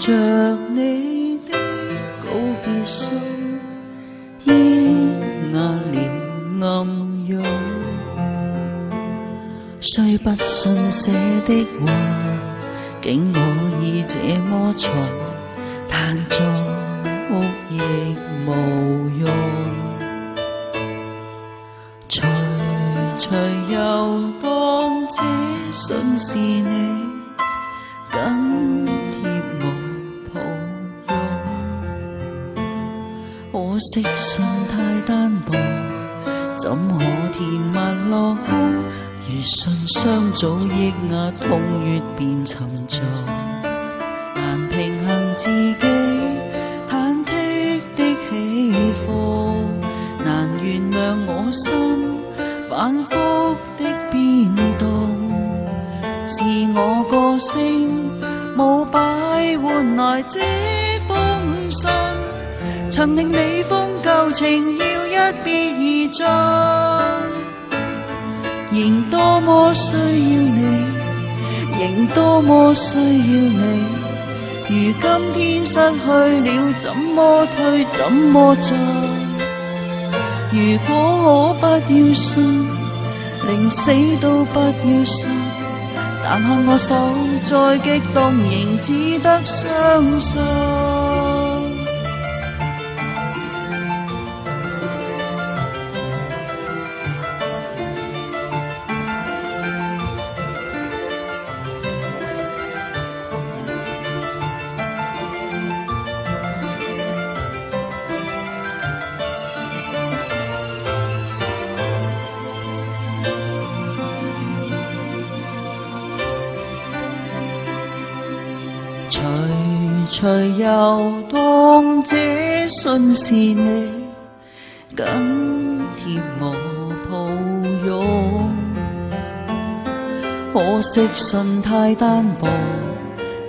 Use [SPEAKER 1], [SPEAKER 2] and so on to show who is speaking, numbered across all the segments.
[SPEAKER 1] 着你的告別信，抑壓了暗湧。雖不信寫的話，竟可以這麼重，彈作亦無用。徐徐遊蕩，這信是你緊貼我抱擁。可惜信太單薄，怎可填密落空？如信雙早抑壓，痛越變沉重，難平衡自己忐忑的起伏，難原諒我心反覆的變動。是我個性冇擺換來這封信，曾令你封舊情要一別而盡。仍多麼需要你，仍多麼需要你，如今天失去了，怎麼退怎麼進？如果可不要信，寧死都不要信，但看我手再激動，仍只得相信。徐徐遊蕩，這信是你緊貼我抱擁。可惜信太單薄，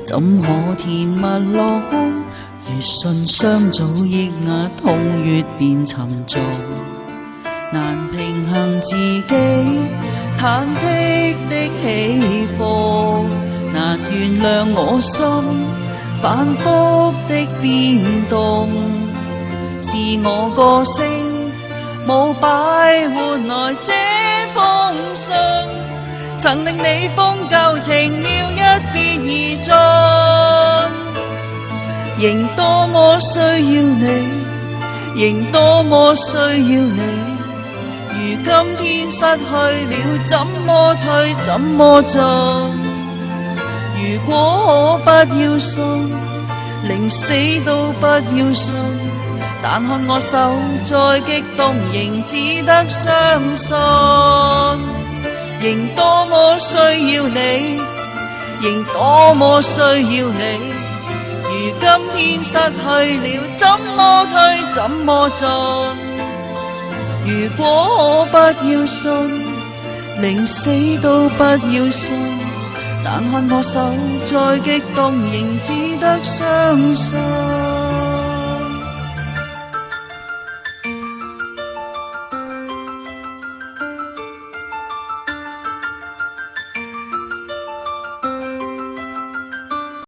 [SPEAKER 1] 怎可填密落空？如信雙早抑壓，痛越變沉重，難平衡自己忐忑的起伏，難原諒我心反覆的變動。是我個性冇擺換來這封信，曾令你封舊情要一別而盡。仍多麼需要你，仍多麼需要你，如今天失去了，怎麼退怎麼進？如果可不要信，寧死都不要信，但看我手再激動，仍只得相信。仍多麼需要你，仍多麼需要你，如今天失去了，怎麼退怎麼進？如果可不要信，寧死都不要信，但看我手再激動，仍只得相信。